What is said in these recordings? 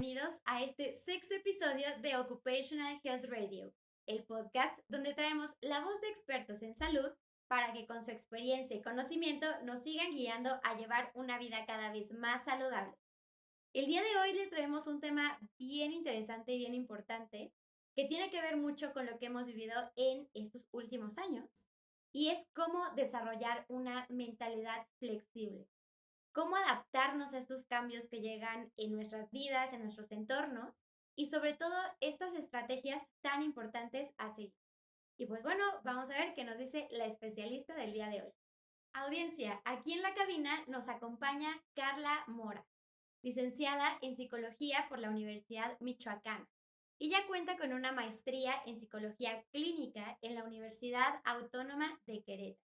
bienvenidos a este sexto episodio de Occupational Health Radio, el podcast donde traemos la voz de expertos en salud para que con su experiencia y conocimiento nos sigan guiando a llevar una vida cada vez más saludable. El día de hoy les traemos un tema bien interesante y bien importante que tiene que ver mucho con lo que hemos vivido en estos últimos años y es cómo desarrollar una mentalidad flexible, cómo adaptarnos a estos cambios que llegan en nuestras vidas, en nuestros entornos y sobre todo estas estrategias tan importantes a seguir. Y pues bueno, vamos a ver qué nos dice la especialista del día de hoy. Audiencia, aquí en la cabina nos acompaña Carla Mora, licenciada en Psicología por la Universidad Michoacana. Ella cuenta con una maestría en Psicología Clínica en la Universidad Autónoma de Querétaro.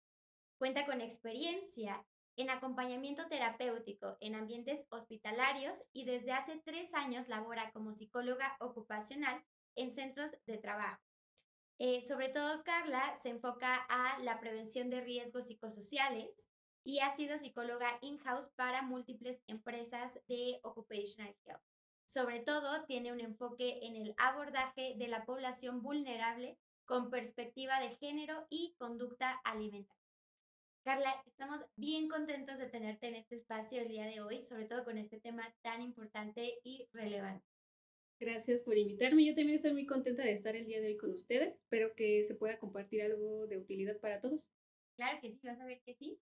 Cuenta con experiencia en acompañamiento terapéutico en ambientes hospitalarios y desde hace 3 años labora como psicóloga ocupacional en centros de trabajo. Sobre todo, Carla se enfoca a la prevención de riesgos psicosociales y ha sido psicóloga in-house para múltiples empresas de Occupational Health. Sobre todo, tiene un enfoque en el abordaje de la población vulnerable con perspectiva de género y conducta alimentaria. Carla, estamos bien contentos de tenerte en este espacio el día de hoy, sobre todo con este tema tan importante y relevante. Gracias por invitarme. Yo también estoy muy contenta de estar el día de hoy con ustedes. Espero que se pueda compartir algo de utilidad para todos. Claro que sí, vas a ver que sí.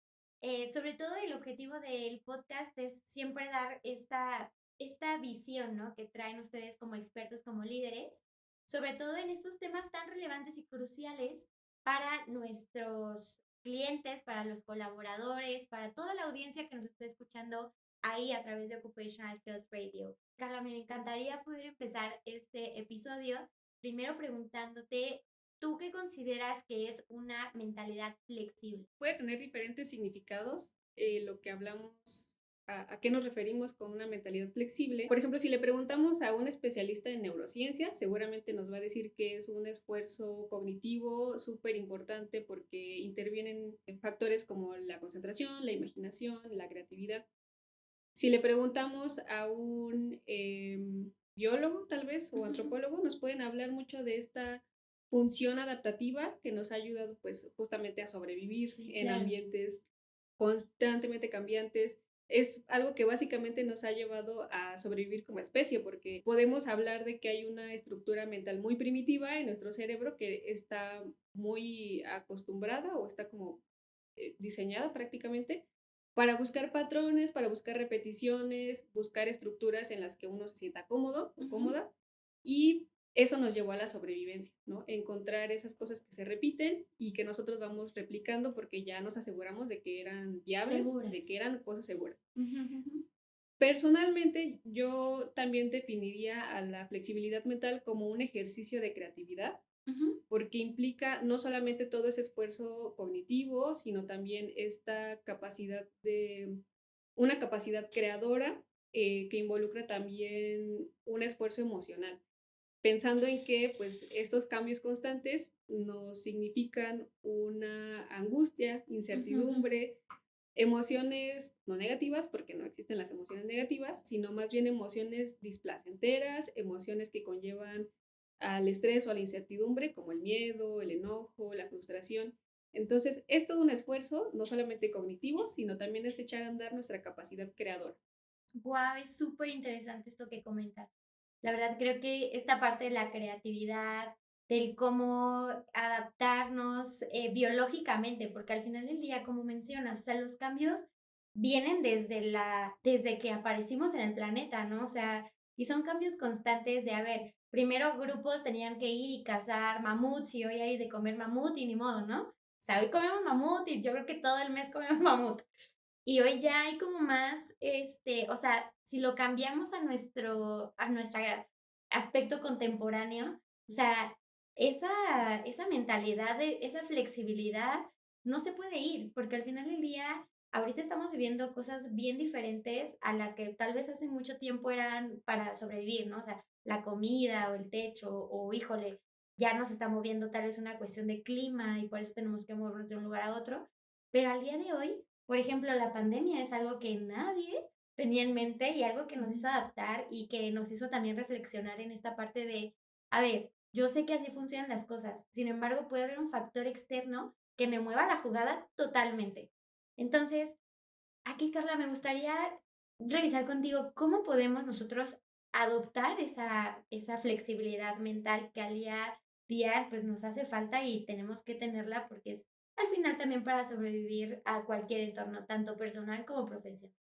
Sobre todo el objetivo del podcast es siempre dar esta visión, ¿no? Que traen ustedes como expertos, como líderes, sobre todo en estos temas tan relevantes y cruciales para nuestros clientes, para los colaboradores, para toda la audiencia que nos está escuchando ahí a través de Occupational Health Radio. Carla, me encantaría poder empezar este episodio primero preguntándote, ¿tú qué consideras que es una mentalidad flexible? Puede tener diferentes significados lo que hablamos, a qué nos referimos con una mentalidad flexible. Por ejemplo, si le preguntamos a un especialista en neurociencia, seguramente nos va a decir que es un esfuerzo cognitivo súper importante porque intervienen factores como la concentración, la imaginación, la creatividad. Si le preguntamos a un biólogo, tal vez, o antropólogo, nos pueden hablar mucho de esta función adaptativa que nos ha ayudado, pues, justamente a sobrevivir Sí, en claro. ambientes constantemente cambiantes. Es algo que básicamente nos ha llevado a sobrevivir como especie, porque podemos hablar de que hay una estructura mental muy primitiva en nuestro cerebro que está muy acostumbrada o está como diseñada prácticamente para buscar patrones, para buscar repeticiones, buscar estructuras en las que uno se sienta cómodo o cómoda, y eso nos llevó a la sobrevivencia, ¿no? Encontrar esas cosas que se repiten y que nosotros vamos replicando porque ya nos aseguramos de que eran viables, de Seguras. que eran cosas seguras. Ujú. Personalmente, yo también definiría a la flexibilidad mental como un ejercicio de creatividad, Ujú. porque implica no solamente todo ese esfuerzo cognitivo, sino también esta capacidad de, una capacidad creadora que involucra también un esfuerzo emocional, pensando en que pues estos cambios constantes nos significan una angustia, Ujú. incertidumbre, emociones no negativas, porque no existen las emociones negativas, sino más bien emociones displacenteras, emociones que conllevan al estrés o a la incertidumbre, como el miedo, el enojo, la frustración. Entonces, es todo un esfuerzo, no solamente cognitivo, sino también es echar a andar nuestra capacidad creadora. Guau, es súper interesante esto que comentas. La verdad, creo que esta parte de la creatividad, del cómo adaptarnos biológicamente, porque al final del día, como mencionas, o sea, los cambios vienen desde que aparecimos en el planeta, ¿no? O sea, y son cambios constantes de, a ver, primero grupos tenían que ir y cazar mamuts y hoy hay de comer mamut y ni modo, ¿no? O sea, hoy comemos mamut y yo creo que todo el mes comemos mamut. Y hoy ya hay como más, o sea, si lo cambiamos a nuestra aspecto contemporáneo, o sea, esa mentalidad de esa flexibilidad no se puede ir, porque al final del día, ahorita estamos viviendo cosas bien diferentes a las que tal vez hace mucho tiempo eran para sobrevivir, ¿no? O sea, la comida o el techo o, híjole, ya nos está moviendo tal vez una cuestión de clima y por eso tenemos que movernos de un lugar a otro, pero al día de hoy por ejemplo, la pandemia es algo que nadie tenía en mente y algo que nos hizo adaptar y que nos hizo también reflexionar en esta parte de, a ver, yo sé que así funcionan las cosas, sin embargo, puede haber un factor externo que me mueva la jugada totalmente. Entonces, aquí, Carla, me gustaría revisar contigo cómo podemos nosotros adoptar esa flexibilidad mental que al día a día pues nos hace falta y tenemos que tenerla porque es al final también para sobrevivir a cualquier entorno, tanto personal como profesional.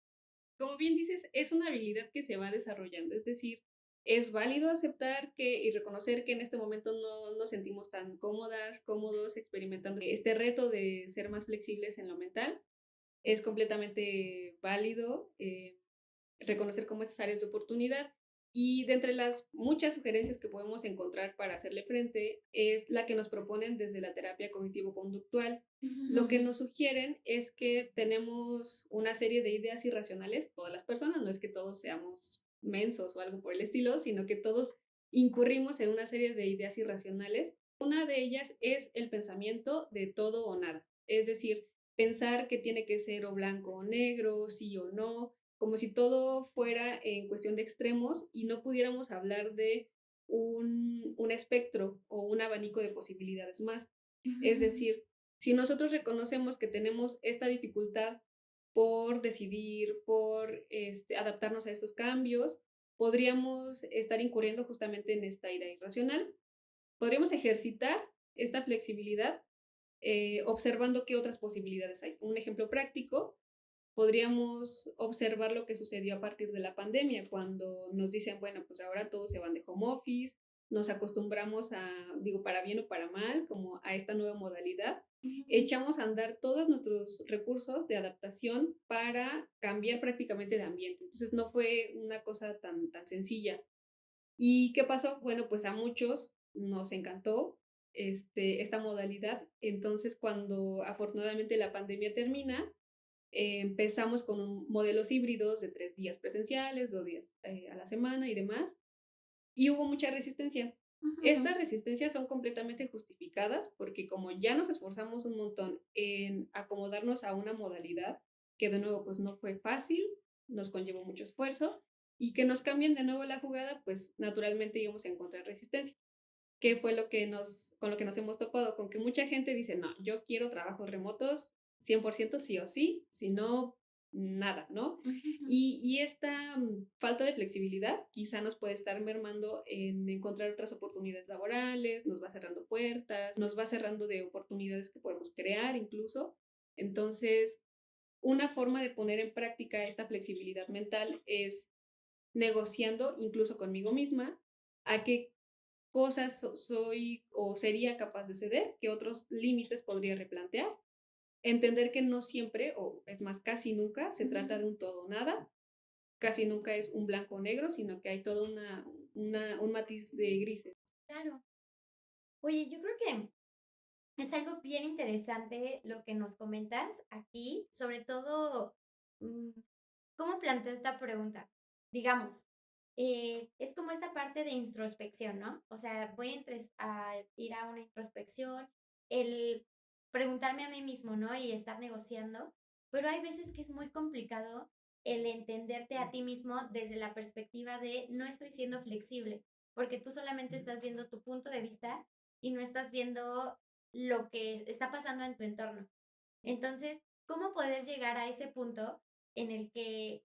Como bien dices, es una habilidad que se va desarrollando, es decir, es válido aceptar que y reconocer que en este momento no nos sentimos tan cómodas, cómodos experimentando este reto de ser más flexibles en lo mental. Es completamente válido reconocer como esas áreas de oportunidad. Y de entre las muchas sugerencias que podemos encontrar para hacerle frente es la que nos proponen desde la terapia cognitivo-conductual. Lo que nos sugieren es que tenemos una serie de ideas irracionales, todas las personas, no es que todos seamos mensos o algo por el estilo, sino que todos incurrimos en una serie de ideas irracionales. Una de ellas es el pensamiento de todo o nada, es decir, pensar que tiene que ser o blanco o negro, sí o no, como si todo fuera en cuestión de extremos y no pudiéramos hablar de un espectro o un abanico de posibilidades más. Es decir, si nosotros reconocemos que tenemos esta dificultad por decidir, por adaptarnos a estos cambios, podríamos estar incurriendo justamente en esta idea irracional. Podríamos ejercitar esta flexibilidad observando qué otras posibilidades hay. Un ejemplo práctico, podríamos observar lo que sucedió a partir de la pandemia, cuando nos dicen, bueno, pues ahora todos se van de home office, nos acostumbramos a, digo, para bien o para mal, como a esta nueva modalidad, echamos a andar todos nuestros recursos de adaptación para cambiar prácticamente de ambiente. Entonces no fue una cosa tan sencilla. ¿Y qué pasó? Bueno, pues a muchos nos encantó esta modalidad. Entonces, cuando afortunadamente la pandemia termina, empezamos con modelos híbridos de 3 días presenciales, 2 días a la semana y demás, y hubo mucha resistencia. Estas resistencias son completamente justificadas porque como ya nos esforzamos un montón en acomodarnos a una modalidad que de nuevo pues no fue fácil, nos conllevó mucho esfuerzo y que nos cambien de nuevo la jugada, pues naturalmente íbamos a encontrar resistencia. ¿Qué fue con lo que nos hemos topado? Con que mucha gente dice, no, yo quiero trabajos remotos 100% sí o sí, si no, nada, ¿no? Y esta falta de flexibilidad quizá nos puede estar mermando en encontrar otras oportunidades laborales, nos va cerrando puertas, nos va cerrando de oportunidades que podemos crear incluso. Entonces, una forma de poner en práctica esta flexibilidad mental es negociando incluso conmigo misma a qué cosas soy o sería capaz de ceder, qué otros límites podría replantear, entender que no siempre, o es más, casi nunca, se trata de un todo o nada, casi nunca es un blanco o negro, sino que hay todo un matiz de grises. Claro. Oye, yo creo que es algo bien interesante lo que nos comentas aquí, sobre todo, mm, ¿cómo planteo esta pregunta? Digamos, es como esta parte de introspección, ¿no? O sea, voy a ir a una introspección, el preguntarme a mí mismo, ¿no? Y estar negociando, pero hay veces que es muy complicado el entenderte a ti mismo desde la perspectiva de no estoy siendo flexible, porque tú solamente estás viendo tu punto de vista y no estás viendo lo que está pasando en tu entorno. Entonces, ¿cómo poder llegar a ese punto en el que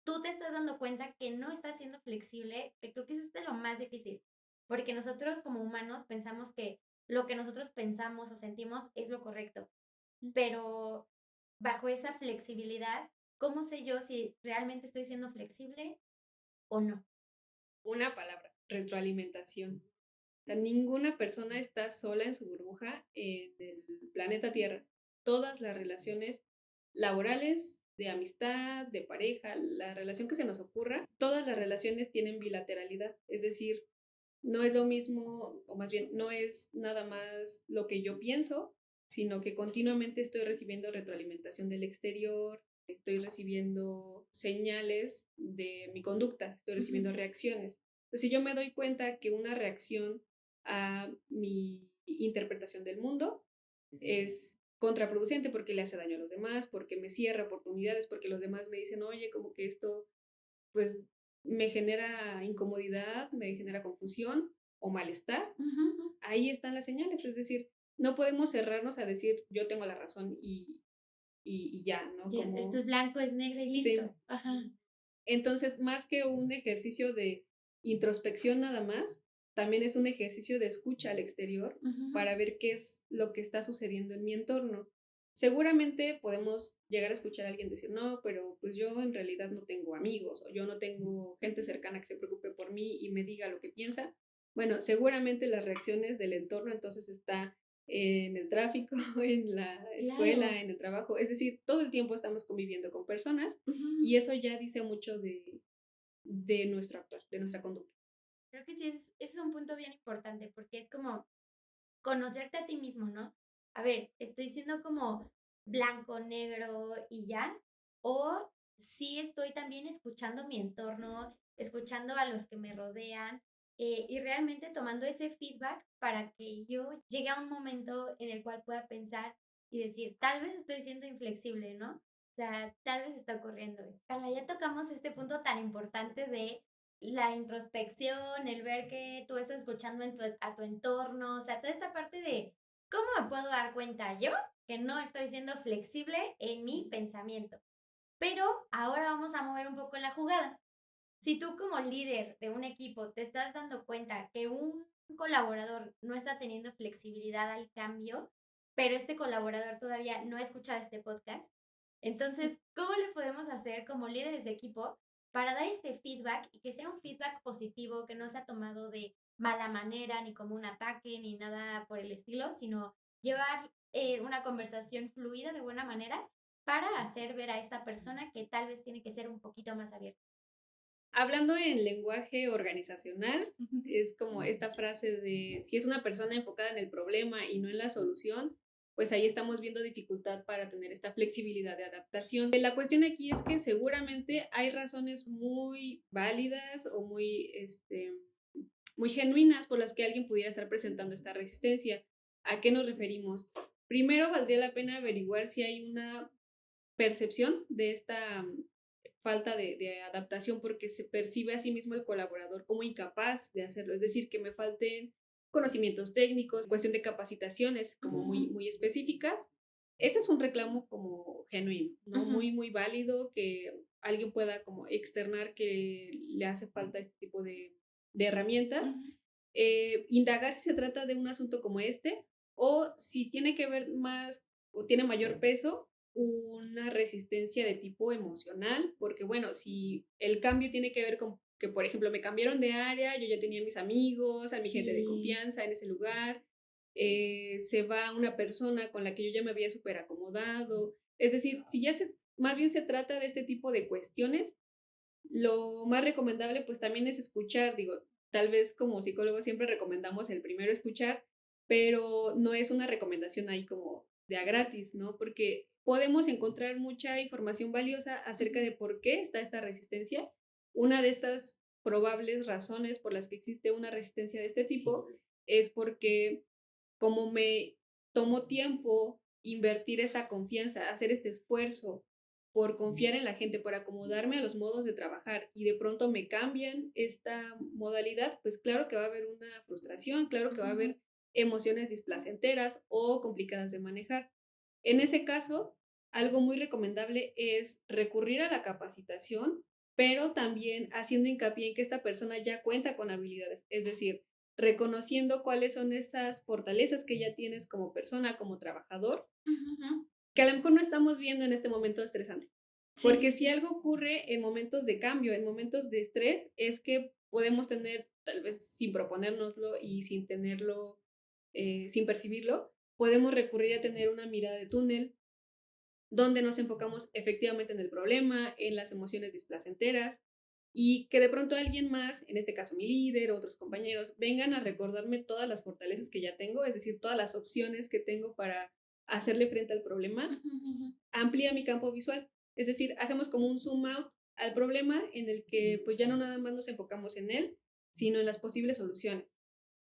tú te estás dando cuenta que no estás siendo flexible? Que creo que eso es de lo más difícil, porque nosotros como humanos pensamos que lo que nosotros pensamos o sentimos es lo correcto, pero bajo esa flexibilidad, ¿cómo sé yo si realmente estoy siendo flexible o no? Una palabra, retroalimentación. O sea, ninguna persona está sola en su burbuja en el planeta Tierra. Todas las relaciones laborales, de amistad, de pareja, la relación que se nos ocurra, todas las relaciones tienen bilateralidad. Es decir, no es lo mismo, o más bien, no es nada más lo que yo pienso, sino que continuamente estoy recibiendo retroalimentación del exterior, estoy recibiendo señales de mi conducta, estoy recibiendo reacciones. Entonces, si yo me doy cuenta que una reacción a mi interpretación del mundo es contraproducente porque le hace daño a los demás, porque me cierra oportunidades, porque los demás me dicen, oye, como que esto pues me genera incomodidad, me genera confusión o malestar. Ujú. Ahí están las señales, es decir, no podemos cerrarnos a decir yo tengo la razón y ya, ¿no? Esto es Como, blanco, es negro y sí. listo. Ajá. Entonces, más que un ejercicio de introspección nada más, también es un ejercicio de escucha al exterior Ujú. para ver qué es lo que está sucediendo en mi entorno. Seguramente podemos llegar a escuchar a alguien decir, no, pero pues yo en realidad no tengo amigos o yo no tengo gente cercana que se preocupe por mí y me diga lo que piensa. Bueno, seguramente las reacciones del entorno entonces está en el tráfico, en la escuela, Claro. en el trabajo. Es decir, todo el tiempo estamos conviviendo con personas Ujú. y eso ya dice mucho de nuestro actuar, de nuestra conducta. Creo que sí es un punto bien importante porque es como conocerte a ti mismo, ¿no? A ver, ¿estoy siendo como blanco, negro y ya? ¿O sí estoy también escuchando mi entorno, escuchando a los que me rodean, y realmente tomando ese feedback para que yo llegue a un momento en el cual pueda pensar y decir, tal vez estoy siendo inflexible, ¿no? O sea, tal vez está ocurriendo. Escala, ya tocamos este punto tan importante de la introspección, el ver que tú estás escuchando a tu entorno, o sea, toda esta parte de cómo me puedo dar cuenta yo que no estoy siendo flexible en mi pensamiento. Pero ahora vamos a mover un poco la jugada. Si tú como líder de un equipo te estás dando cuenta que un colaborador no está teniendo flexibilidad al cambio, pero este colaborador todavía no ha escuchado este podcast, entonces, ¿cómo le podemos hacer como líderes de equipo para dar este feedback y que sea un feedback positivo, que no sea tomado de mala manera, ni como un ataque, ni nada por el estilo, sino llevar una conversación fluida de buena manera para hacer ver a esta persona que tal vez tiene que ser un poquito más abierta? Hablando en lenguaje organizacional, es como esta frase de si es una persona enfocada en el problema y no en la solución, pues ahí estamos viendo dificultad para tener esta flexibilidad de adaptación. La cuestión aquí es que seguramente hay razones muy válidas o muy genuinas por las que alguien pudiera estar presentando esta resistencia. ¿A qué nos referimos? Primero, valdría la pena averiguar si hay una percepción de esta falta de adaptación porque se percibe a sí mismo el colaborador como incapaz de hacerlo, es decir, que me falten conocimientos técnicos, cuestión de capacitaciones como Ujú, muy específicas. Ese es un reclamo como genuino, ¿no? ujú, Muy válido que alguien pueda como externar que le hace falta este tipo de herramientas. ujú. Indagar si se trata de un asunto como este o si tiene que ver más o tiene mayor peso una resistencia de tipo emocional, porque bueno, si el cambio tiene que ver con que, por ejemplo, me cambiaron de área, yo ya tenía mis amigos, a mi gente de Sí. confianza en ese lugar, se va una persona con la que yo ya me había súper acomodado, es decir, si ya más bien se trata de este tipo de cuestiones, lo más recomendable pues también es escuchar, digo, tal vez como psicólogos siempre recomendamos el primero escuchar, pero no es una recomendación ahí como de a gratis, ¿no? Porque podemos encontrar mucha información valiosa acerca Ujú, de por qué está esta resistencia. Una de estas probables razones por las que existe una resistencia de este tipo es porque como me tomó tiempo invertir esa confianza, hacer este esfuerzo por confiar en la gente, por acomodarme a los modos de trabajar y de pronto me cambian esta modalidad, pues claro que va a haber una frustración, claro que va a ujú. haber emociones displacenteras o complicadas de manejar. En ese caso, algo muy recomendable es recurrir a la capacitación, pero también haciendo hincapié en que esta persona ya cuenta con habilidades, es decir, reconociendo cuáles son esas fortalezas que ya tienes como persona, como trabajador, Ujú, ujú. que a lo mejor no estamos viendo en este momento estresante. Sí, Porque sí, si sí. algo ocurre en momentos de cambio, en momentos de estrés, es que podemos tener, tal vez sin proponérnoslo y sin tenerlo, sin percibirlo, podemos recurrir a tener una mirada de túnel donde nos enfocamos efectivamente en el problema, en las emociones displacenteras y que de pronto alguien más, en este caso mi líder, otros compañeros, vengan a recordarme todas las fortalezas que ya tengo, es decir, todas las opciones que tengo para hacerle frente al problema, Ujú, ujú. amplía mi campo visual. Es decir, hacemos como un zoom out al problema en el que pues ya no nada más nos enfocamos en él, sino en las posibles soluciones.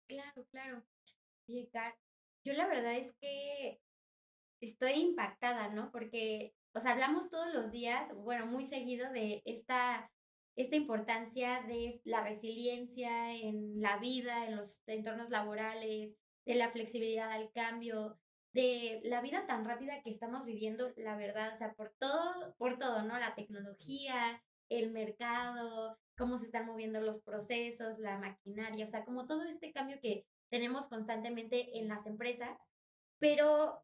Claro, claro. Oye, Car, yo la verdad es que Estoy impactada, ¿no? Porque, o sea, hablamos todos los días, bueno, muy seguido de esta importancia de la resiliencia en la vida, en los entornos laborales, de la flexibilidad al cambio, de la vida tan rápida que estamos viviendo, la verdad, o sea, por todo, ¿no? La tecnología, el mercado, cómo se están moviendo los procesos, la maquinaria, o sea, como todo este cambio que tenemos constantemente en las empresas, pero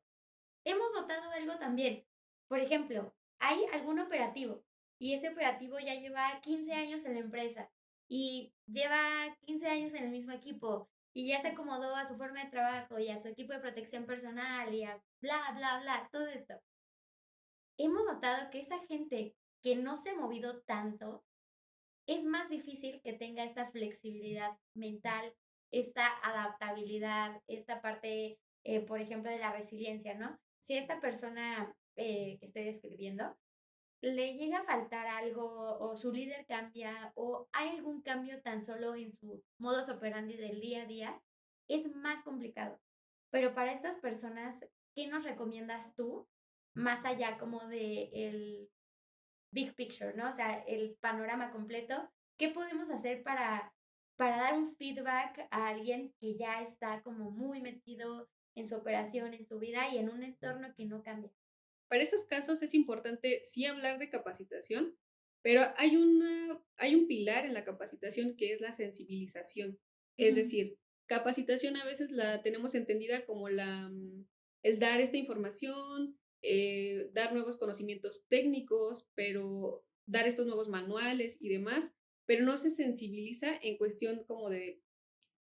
hemos notado algo también. Por ejemplo, hay algún operativo y ese operativo ya lleva 15 años en la empresa y lleva 15 años en el mismo equipo y ya se acomodó a su forma de trabajo y a su equipo de protección personal y a bla, bla, bla, todo esto. Hemos notado que esa gente que no se ha movido tanto, es más difícil que tenga esta flexibilidad mental, esta adaptabilidad, esta parte, por ejemplo, de la resiliencia, ¿no? Si a esta persona que estoy describiendo le llega a faltar algo o su líder cambia o hay algún cambio tan solo en su modus operandi del día a día, es más complicado. Pero para estas personas, ¿qué nos recomiendas tú? Más allá como de el big picture, ¿no? O sea, el panorama completo. ¿Qué podemos hacer para dar un feedback a alguien que ya está como muy metido en su operación, en su vida y en un entorno que no cambia? Para esos casos es importante sí hablar de capacitación, pero hay un pilar en la capacitación que es la sensibilización. Es Ujú, decir, capacitación a veces la tenemos entendida como el dar esta información, dar nuevos conocimientos técnicos, pero dar estos nuevos manuales y demás, pero no se sensibiliza en cuestión como de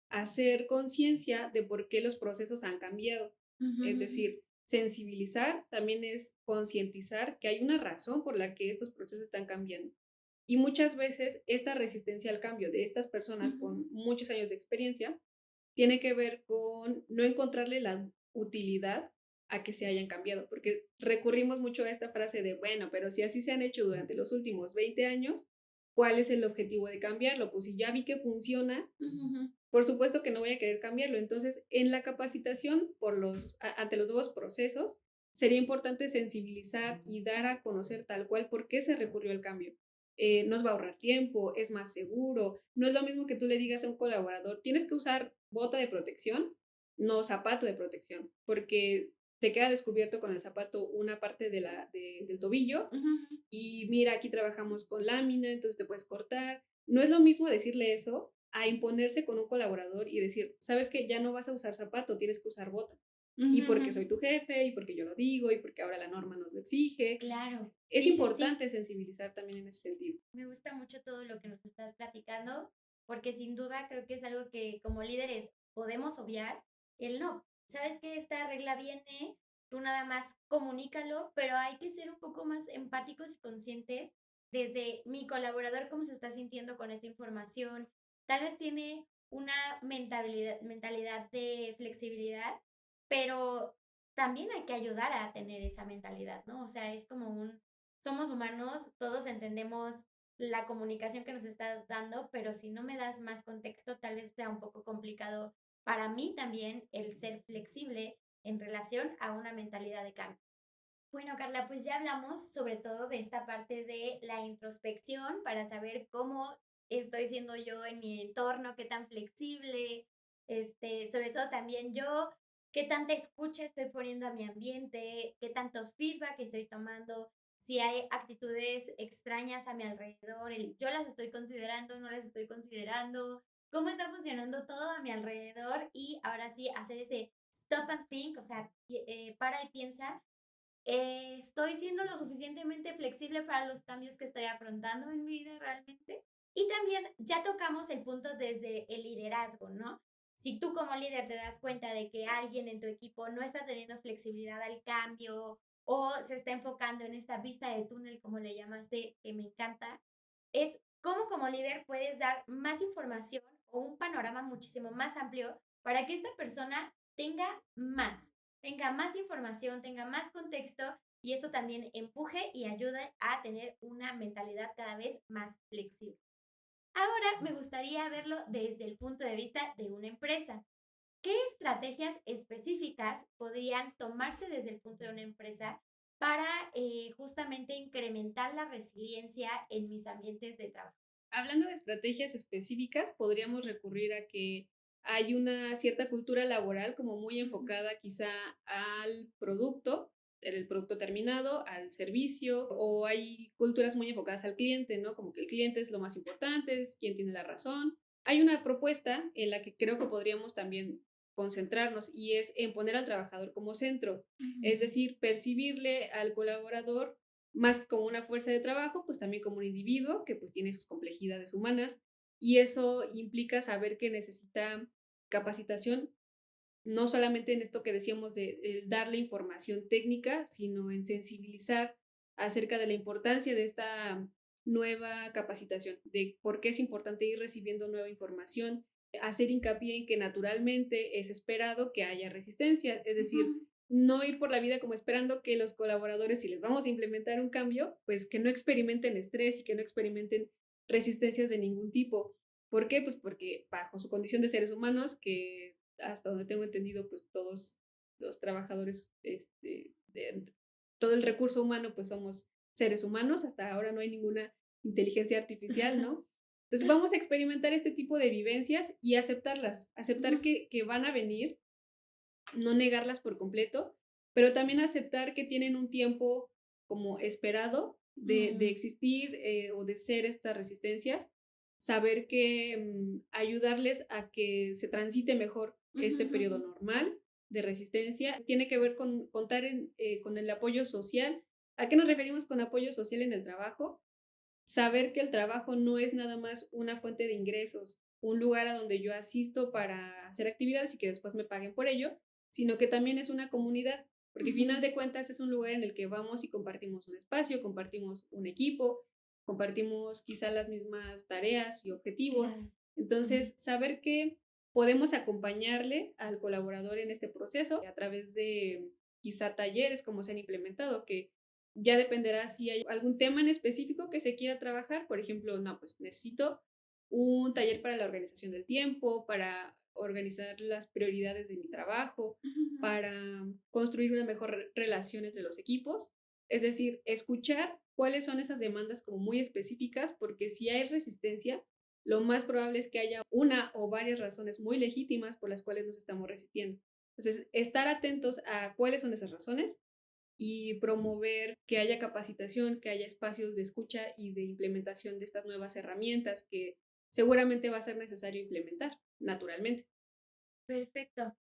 hacer conciencia de por qué los procesos han cambiado. ujú, Es ujú, decir, sensibilizar también es concientizar que hay una razón por la que estos procesos están cambiando. Y muchas veces esta resistencia al cambio de estas personas ujú. con muchos años de experiencia tiene que ver con no encontrarle la utilidad a que se hayan cambiado, porque recurrimos mucho a esta frase de, bueno, pero si así se han hecho durante los últimos 20 años, ¿cuál es el objetivo de cambiarlo? Pues si ya vi que funciona, Ujú, ujú. por supuesto que no voy a querer cambiarlo. Entonces, en la capacitación ante los nuevos procesos, sería importante sensibilizar y dar a conocer tal cual por qué se recurrió al cambio. Nos va a ahorrar tiempo, es más seguro. No es lo mismo que tú le digas a un colaborador, tienes que usar bota de protección, no zapato de protección, porque te queda descubierto con el zapato una parte del tobillo Ujú, ujú. y mira, aquí trabajamos con lámina, entonces te puedes cortar. No es lo mismo decirle eso a imponerse con un colaborador y decir, sabes que ya no vas a usar zapato, tienes que usar bota. Y Ujú, porque soy ujú. tu jefe, y porque yo lo digo, y porque ahora la norma nos lo exige. Claro, Es sí, sí, sí. importante sensibilizar también en ese sentido. Me gusta mucho todo lo que nos estás platicando, porque sin duda creo que es algo que como líderes podemos obviar, el no. Sabes que esta regla viene, tú nada más comunícalo, pero hay que ser un poco más empáticos y conscientes desde mi colaborador cómo se está sintiendo con esta información. Tal vez tiene una mentalidad de flexibilidad, pero también hay que ayudar a tener esa mentalidad, ¿no? O sea, es como somos humanos, todos entendemos la comunicación que nos estás dando, pero si no me das más contexto, tal vez sea un poco complicado para mí también el ser flexible en relación a una mentalidad de cambio. Bueno, Carla, pues ya hablamos sobre todo de esta parte de la introspección para saber cómo estoy siendo yo en mi entorno, qué tan flexible, sobre todo también yo, qué tanta escucha estoy poniendo a mi ambiente, qué tanto feedback estoy tomando, si hay actitudes extrañas a mi alrededor, yo las estoy considerando, no las estoy considerando, cómo está funcionando todo a mi alrededor y ahora sí hacer ese stop and think, o sea, para y piensa. ¿Estoy siendo lo suficientemente flexible para los cambios que estoy afrontando en mi vida realmente? Y también ya tocamos el punto desde el liderazgo, ¿no? Si tú como líder te das cuenta de que alguien en tu equipo no está teniendo flexibilidad al cambio o se está enfocando en esta vista de túnel, como le llamaste, que me encanta, es cómo como líder puedes dar más información o un panorama muchísimo más amplio para que esta persona tenga más información, tenga más contexto y esto también empuje y ayude a tener una mentalidad cada vez más flexible. Ahora me gustaría verlo desde el punto de vista de una empresa. ¿Qué estrategias específicas podrían tomarse desde el punto de una empresa para justamente incrementar la resiliencia en mis ambientes de trabajo? Hablando de estrategias específicas, podríamos recurrir a que hay una cierta cultura laboral como muy Ujú, enfocada quizá al producto, el producto terminado, al servicio, o hay culturas muy enfocadas al cliente, ¿no? Como que el cliente es lo más importante, es quien tiene la razón. Hay una propuesta en la que creo que podríamos también concentrarnos y es en poner al trabajador como centro, es ujú, decir, percibirle al colaborador más que como una fuerza de trabajo, pues también como un individuo que pues tiene sus complejidades humanas y eso implica saber que necesita capacitación, no solamente en esto que decíamos de darle información técnica, sino en sensibilizar acerca de la importancia de esta nueva capacitación, de por qué es importante ir recibiendo nueva información, hacer hincapié en que naturalmente es esperado que haya resistencia, es decir, ujú. no ir por la vida como esperando que los colaboradores, si les vamos a implementar un cambio, pues que no experimenten estrés y que no experimenten resistencias de ningún tipo. ¿Por qué? Pues porque bajo su condición de seres humanos, que hasta donde tengo entendido, pues todos los trabajadores, todo el recurso humano, pues somos seres humanos, hasta ahora no hay ninguna inteligencia artificial, ¿no? Entonces vamos a experimentar este tipo de vivencias y aceptarlas, aceptar Ujú, que van a venir, no negarlas por completo, pero también aceptar que tienen un tiempo como esperado de mm, existir o de ser estas resistencias, saber que ayudarles a que se transite mejor ujú, este periodo ujú. normal de resistencia. Tiene que ver con contar con el apoyo social. ¿A qué nos referimos con apoyo social en el trabajo? Saber que el trabajo no es nada más una fuente de ingresos, un lugar a donde yo asisto para hacer actividades y que después me paguen por ello, sino que también es una comunidad, porque al final Ujú, de cuentas es un lugar en el que vamos y compartimos un espacio, compartimos un equipo, compartimos quizá las mismas tareas y objetivos. claro. Ujú, Entonces, saber que podemos acompañarle al colaborador en este proceso a través de quizá talleres como se han implementado, que ya dependerá si hay algún tema en específico que se quiera trabajar. Por ejemplo, no, pues necesito un taller para la organización del tiempo, para organizar las prioridades de mi trabajo, ujú, para construir una mejor relación entre los equipos. Es decir, escuchar cuáles son esas demandas como muy específicas, porque si hay resistencia, lo más probable es que haya una o varias razones muy legítimas por las cuales nos estamos resistiendo. Entonces, estar atentos a cuáles son esas razones y promover que haya capacitación, que haya espacios de escucha y de implementación de estas nuevas herramientas que seguramente va a ser necesario implementar, naturalmente. perfecto.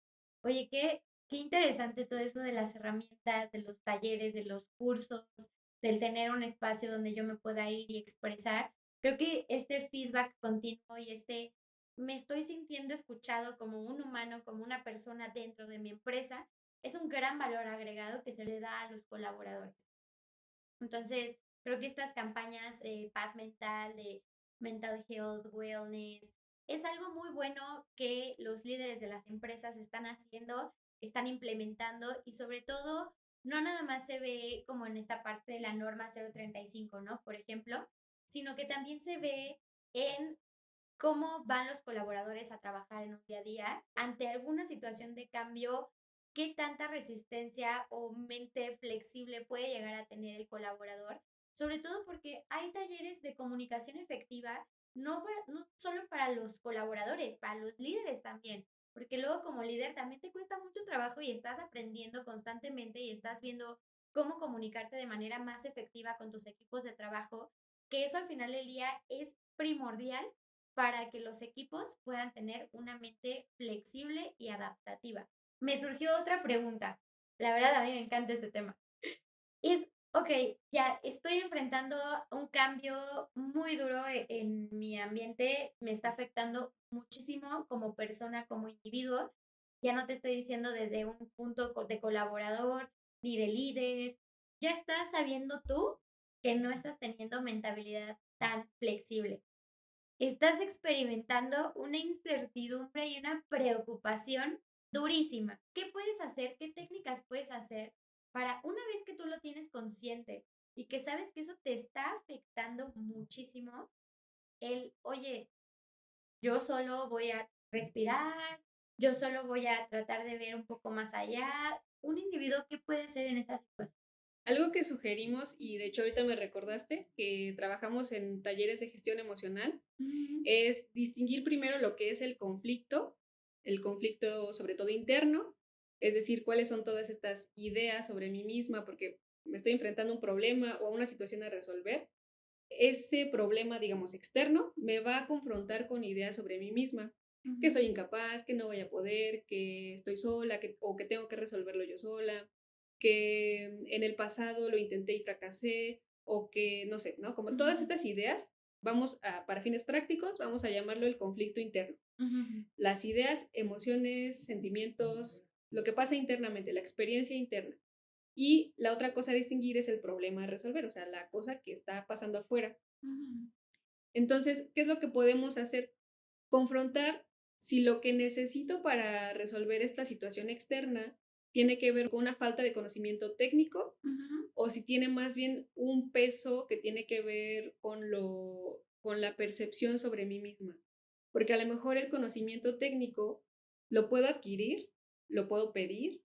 Oye, qué interesante todo eso de las herramientas, de los talleres, de los cursos, del tener un espacio donde yo me pueda ir y expresar. Creo que este feedback continuo y me estoy sintiendo escuchado como un humano, como una persona dentro de mi empresa, es un gran valor agregado que se le da a los colaboradores. Entonces, creo que estas campañas paz mental, de mental health, wellness, es algo muy bueno que los líderes de las empresas están haciendo, están implementando y sobre todo, no nada más se ve como en esta parte de la norma 035, ¿no? Por ejemplo, sino que también se ve en cómo van los colaboradores a trabajar en un día a día ante alguna situación de cambio, qué tanta resistencia o mente flexible puede llegar a tener el colaborador, sobre todo porque hay talleres de comunicación efectiva, no solo para los colaboradores, para los líderes también, porque luego como líder también te cuesta mucho trabajo y estás aprendiendo constantemente y estás viendo cómo comunicarte de manera más efectiva con tus equipos de trabajo, que eso al final del día es primordial para que los equipos puedan tener una mente flexible y adaptativa. Me surgió otra pregunta. La verdad, a mí me encanta este tema. Es, ok, ya estoy enfrentando un cambio muy duro en mi ambiente, me está afectando muchísimo como persona, como individuo. Ya no te estoy diciendo desde un punto de colaborador ni de líder. Ya estás sabiendo tú que no estás teniendo mentalidad tan flexible. Estás experimentando una incertidumbre y una preocupación durísima. ¿Qué puedes hacer? ¿Qué técnicas puedes hacer para una vez que tú lo tienes consciente y que sabes que eso te está afectando muchísimo, oye, yo solo voy a respirar, yo solo voy a tratar de ver un poco más allá. Un individuo, ¿qué puede hacer en esa situación? Algo que sugerimos, y de hecho ahorita me recordaste que trabajamos en talleres de gestión emocional, Ujú, es distinguir primero lo que es el conflicto sobre todo interno, es decir, cuáles son todas estas ideas sobre mí misma, porque me estoy enfrentando a un problema o a una situación a resolver. Ese problema, digamos, externo, me va a confrontar con ideas sobre mí misma, que ujú, soy incapaz, que no voy a poder, que estoy sola, o que tengo que resolverlo yo sola, que en el pasado lo intenté y fracasé, o que no sé, ¿no? Como todas ujú, estas ideas, para fines prácticos, vamos a llamarlo el conflicto interno. ujú, Las ideas, emociones, sentimientos, lo que pasa internamente, la experiencia interna. Y la otra cosa a distinguir es el problema a resolver, o sea, la cosa que está pasando afuera. ujú, Entonces, ¿qué es lo que podemos hacer? Confrontar si lo que necesito para resolver esta situación externa tiene que ver con una falta de conocimiento técnico ujú, o si tiene más bien un peso que tiene que ver con la percepción sobre mí misma. Porque a lo mejor el conocimiento técnico lo puedo adquirir, lo puedo pedir,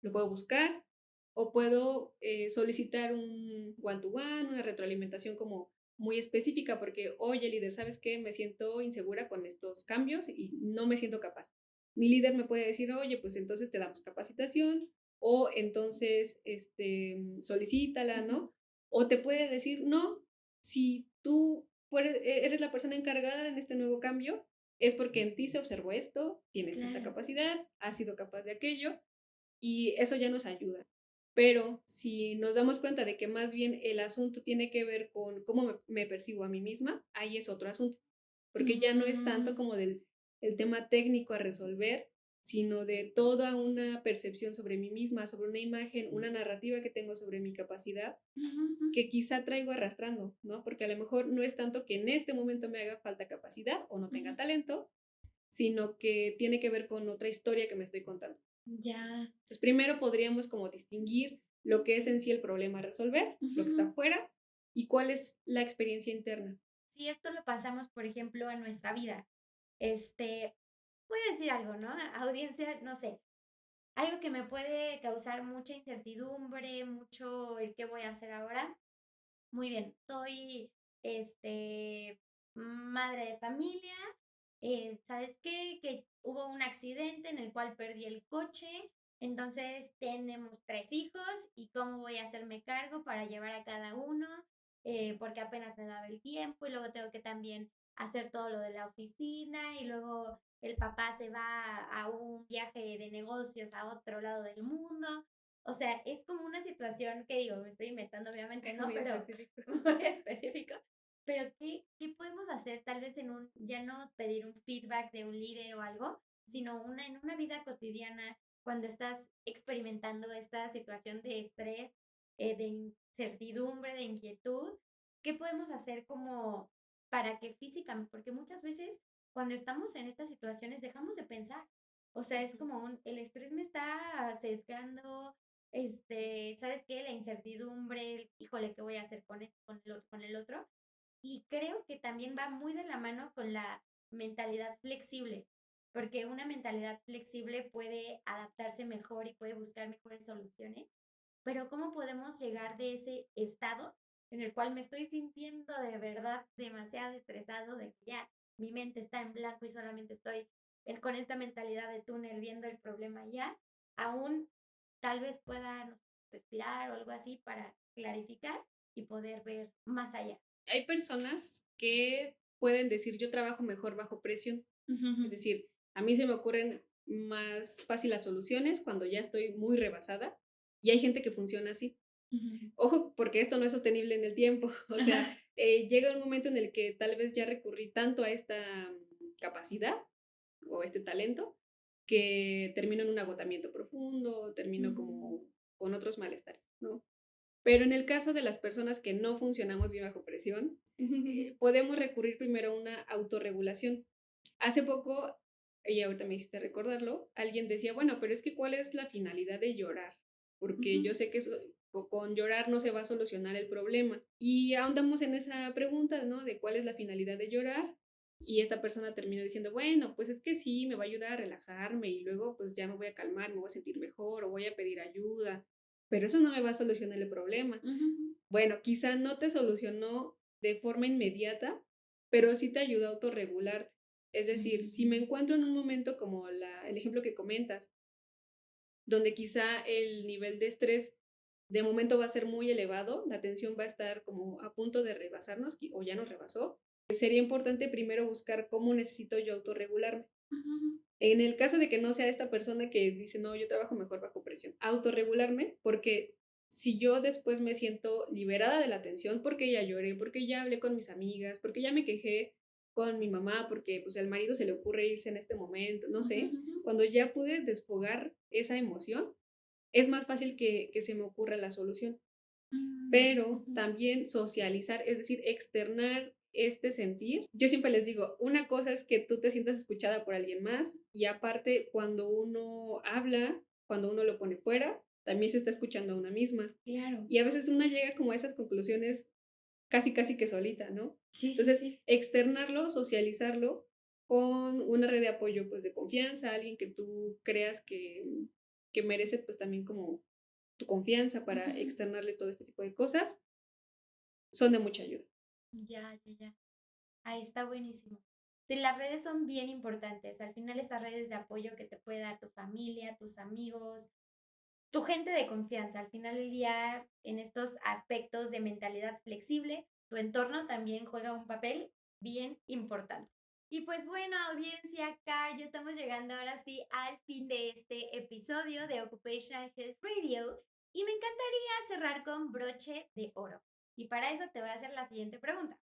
lo puedo buscar o puedo solicitar un one-to-one, una retroalimentación como muy específica porque, oye, líder, ¿sabes qué? Me siento insegura con estos cambios y no me siento capaz. Mi líder me puede decir, oye, pues entonces te damos capacitación o entonces solicítala, ujú. ¿no? O te puede decir, no, si tú eres la persona encargada en este nuevo cambio, es porque en ti se observó esto, tienes esta Claro. capacidad, has sido capaz de aquello y eso ya nos ayuda. Pero si nos damos cuenta de que más bien el asunto tiene que ver con cómo me percibo a mí misma, ahí es otro asunto, porque ya no es tanto Mm, como del el tema técnico a resolver, sino de toda una percepción sobre mí misma, sobre una imagen, una narrativa que tengo sobre mi capacidad, ujú, ujú, que quizá traigo arrastrando, ¿no? Porque a lo mejor no es tanto que en este momento me haga falta capacidad o no tenga ujú. talento, sino que tiene que ver con otra historia que me estoy contando. Ya. Entonces, primero podríamos como distinguir lo que es en sí el problema a resolver, Ujú, lo que ujú. está afuera, y cuál es la experiencia interna. Si esto lo pasamos, por ejemplo, a nuestra vida, este, voy a decir algo, ¿no? Audiencia, no sé, algo que me puede causar mucha incertidumbre, mucho el qué voy a hacer ahora. Muy bien, soy, madre de familia, ¿sabes qué? Que hubo un accidente en el cual perdí el coche, entonces tenemos 3 hijos, ¿y cómo voy a hacerme cargo para llevar a cada uno? Porque apenas me daba el tiempo, y luego tengo que también hacer todo lo de la oficina, y luego el papá se va a un viaje de negocios a otro lado del mundo. O sea, es como una situación que digo, me estoy inventando obviamente, ¿no? Muy Pero específico. muy específico. Pero ¿qué podemos hacer tal vez en un, ya no pedir un feedback de un líder o algo, sino en una vida cotidiana, cuando estás experimentando esta situación de estrés, de incertidumbre, de inquietud? ¿Qué podemos hacer como para que físicamente, porque muchas veces cuando estamos en estas situaciones dejamos de pensar? O sea, es Ujú. como el estrés me está sesgando, ¿sabes qué? La incertidumbre, híjole, ¿qué voy a hacer con esto, con el otro? Y creo que también va muy de la mano con la mentalidad flexible, porque una mentalidad flexible puede adaptarse mejor y puede buscar mejores soluciones, pero ¿cómo podemos llegar de ese estado en el cual me estoy sintiendo de verdad demasiado estresado, de que ya mi mente está en blanco y solamente estoy con esta mentalidad de túnel viendo el problema ya, aún tal vez pueda no sé, respirar o algo así para clarificar y poder ver más allá? Hay personas que pueden decir, yo trabajo mejor bajo presión. Es Ujú, decir, a mí se me ocurren más fácil las soluciones cuando ya estoy muy rebasada y hay gente que funciona así. ujú. Ojo, porque esto no es sostenible en el tiempo. O sea, Ajá. llega un momento en el que tal vez ya recurrí tanto a esta capacidad o este talento que termino en un agotamiento profundo, termino Mm. como con otros malestares, ¿no? Pero en el caso de las personas que no funcionamos bien bajo presión, podemos recurrir primero a una autorregulación. Hace poco, y ahorita me hiciste recordarlo, alguien decía, bueno, pero es que ¿cuál es la finalidad de llorar? Porque Ujú, yo sé que con llorar no se va a solucionar el problema. Y ahondamos en esa pregunta, ¿no? De cuál es la finalidad de llorar. y esta persona terminó diciendo, bueno, pues es que sí, me va a ayudar a relajarme y luego pues ya me voy a calmar, me voy a sentir mejor o voy a pedir ayuda, pero eso no me va a solucionar el problema. Bueno, quizá no te solucionó de forma inmediata, pero sí te ayudó a autorregularte. Es decir, si me encuentro en un momento como el ejemplo que comentas, donde quizá el nivel de estrés de momento va a ser muy elevado, la tensión va a estar como a punto de rebasarnos o ya nos rebasó, sería importante primero buscar cómo necesito yo autorregularme. En el caso de que no sea esta persona que dice, no, yo trabajo mejor bajo presión, autorregularme, porque si yo después me siento liberada de la tensión, porque ya lloré, porque ya hablé con mis amigas, porque ya me quejé con mi mamá, porque pues al marido se le ocurre irse en este momento, no sé, cuando ya pude desfogar esa emoción, es más fácil que se me ocurra la solución. Pero también socializar, es decir, externar este sentir. Yo siempre les digo, una cosa es que tú te sientas escuchada por alguien más y aparte cuando uno habla, cuando uno lo pone fuera, también se está escuchando a una misma. Claro. Y a veces una llega como a esas conclusiones casi que solita, ¿no? Sí, Entonces, sí. externarlo, socializarlo con una red de apoyo, pues de confianza, alguien que tú creas que merece pues también como tu confianza para externarle todo este tipo de cosas, son de mucha ayuda. Ya. Ahí está buenísimo. Sí, las redes son bien importantes. Al final, esas redes de apoyo que te puede dar tu familia, tus amigos, tu gente de confianza. Al final del día, en estos aspectos de mentalidad flexible, tu entorno también juega un papel bien importante. Y pues bueno, audiencia, Car, ya estamos llegando ahora sí al fin de este episodio de Occupational Health Radio y me encantaría cerrar con broche de oro. Y para eso te voy a hacer la siguiente pregunta.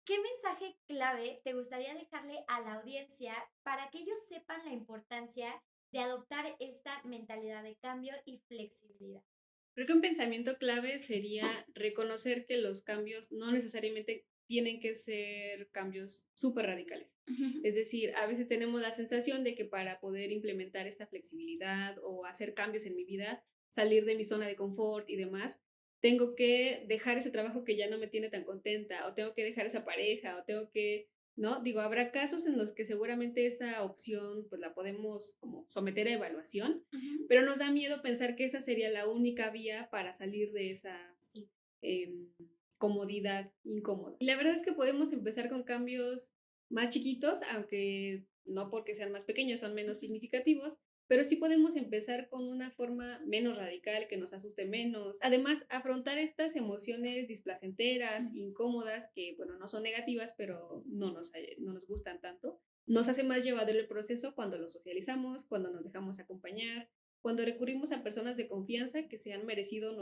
¿Qué mensaje clave te gustaría dejarle a la audiencia para que ellos sepan la importancia de adoptar esta mentalidad de cambio y flexibilidad? Creo que un pensamiento clave sería reconocer que los cambios no necesariamente tienen que ser cambios súper radicales. Es decir, a veces tenemos la sensación de que para poder implementar esta flexibilidad o hacer cambios en mi vida, salir de mi zona de confort y demás, tengo que dejar ese trabajo que ya no me tiene tan contenta, o tengo que dejar esa pareja, o tengo que, ¿no? Digo, habrá casos en los que seguramente esa opción pues la podemos como someter a evaluación, pero nos da miedo pensar que esa sería la única vía para salir de esa Sí. comodidad incómoda. Y la verdad es que podemos empezar con cambios más chiquitos, aunque no porque sean más pequeños, son menos significativos, pero sí podemos empezar con una forma menos radical, que nos asuste menos. Además, afrontar estas emociones displacenteras, incómodas, que, bueno, no son negativas, pero no nos gustan tanto, nos hace más llevadero el proceso cuando lo socializamos, cuando nos dejamos acompañar, cuando recurrimos a personas de confianza que se han merecido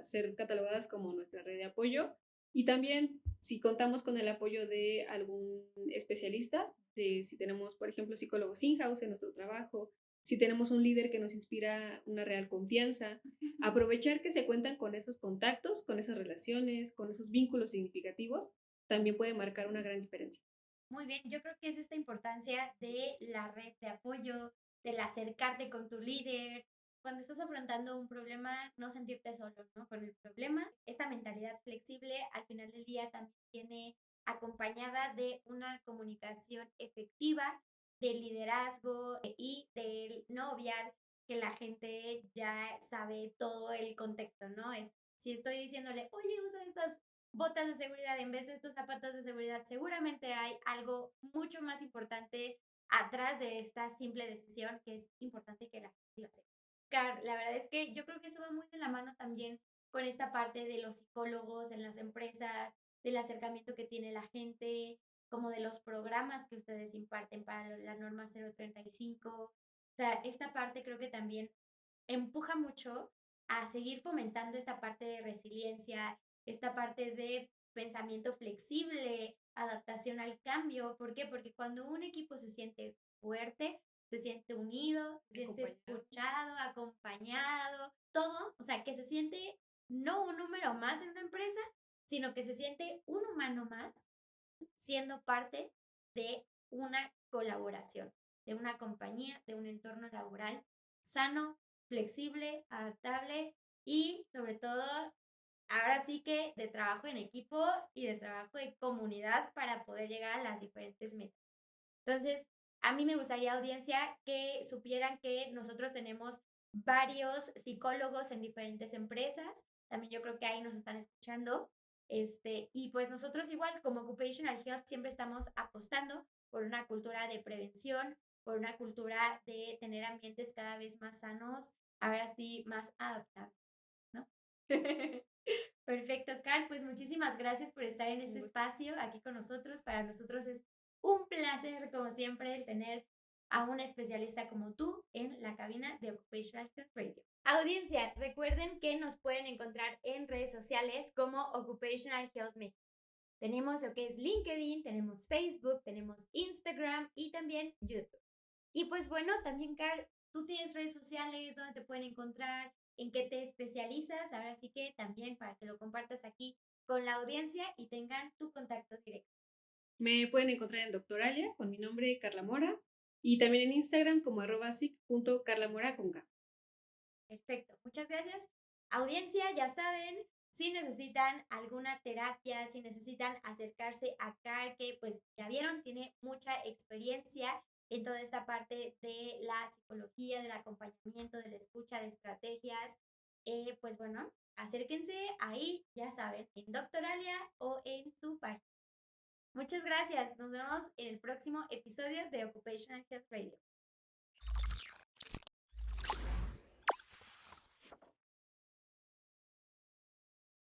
ser catalogadas como nuestra red de apoyo, y también si contamos con el apoyo de algún especialista, si tenemos, por ejemplo, psicólogos in-house en nuestro trabajo, si tenemos un líder que nos inspira una real confianza, aprovechar que se cuentan con esos contactos, con esas relaciones, con esos vínculos significativos, también puede marcar una gran diferencia. Muy bien, yo creo que es esta importancia de la red de apoyo, del acercarte con tu líder. Cuando estás afrontando un problema, no sentirte solo, ¿no? Con el problema, esta mentalidad flexible al final del día también viene acompañada de una comunicación efectiva, de liderazgo y del no obviar que la gente ya sabe todo el contexto, ¿no? Si estoy diciéndole, oye, usa estas botas de seguridad en vez de estos zapatos de seguridad, seguramente hay algo mucho más importante atrás de esta simple decisión que es importante que la gente lo sepa. La verdad es que yo creo que eso va muy de la mano también con esta parte de los psicólogos en las empresas, del acercamiento que tiene la gente, como de los programas que ustedes imparten para la norma 035. O sea, esta parte creo que también empuja mucho a seguir fomentando esta parte de resiliencia, esta parte de pensamiento flexible, adaptación al cambio. ¿Por qué? Porque cuando un equipo se siente fuerte, se siente unido, se siente escuchado, acompañado, todo, o sea, que se siente no un número más en una empresa, sino que se siente un humano más siendo parte de una colaboración, de una compañía, de un entorno laboral sano, flexible, adaptable y sobre todo ahora sí que de trabajo en equipo y de trabajo de comunidad para poder llegar a las diferentes metas. Entonces, a mí me gustaría, audiencia, que supieran que nosotros tenemos varios psicólogos en diferentes empresas. También yo creo que ahí nos están escuchando. Y pues nosotros igual como Occupational Health siempre estamos apostando por una cultura de prevención, por una cultura de tener ambientes cada vez más sanos, ahora sí, más adaptables, ¿no? Perfecto, Car, pues muchísimas gracias por estar en Un este gusto. espacio aquí con nosotros. Para nosotros es un placer, como siempre, el tener a un especialista como tú en la cabina de Occupational Health Radio. Audiencia, recuerden que nos pueden encontrar en redes sociales como Occupational Health México. Tenemos lo que es LinkedIn, tenemos Facebook, tenemos Instagram y también YouTube. Y pues bueno, también, Car, tú tienes redes sociales donde te pueden encontrar, en qué te especializas, ahora sí que también para que lo compartas aquí con la audiencia y tengan tu contacto directo. Me pueden encontrar en Doctoralia con mi nombre Carla Mora y también en Instagram como @sic.carlamora con K. Perfecto, muchas gracias. Audiencia, ya saben, si necesitan alguna terapia, si necesitan acercarse a CAR, que pues ya vieron, tiene mucha experiencia en toda esta parte de la psicología, del acompañamiento, de la escucha, de estrategias, pues bueno, acérquense ahí, ya saben, en Doctoralia o en su página. Muchas gracias. Nos vemos en el próximo episodio de Occupational Health Radio.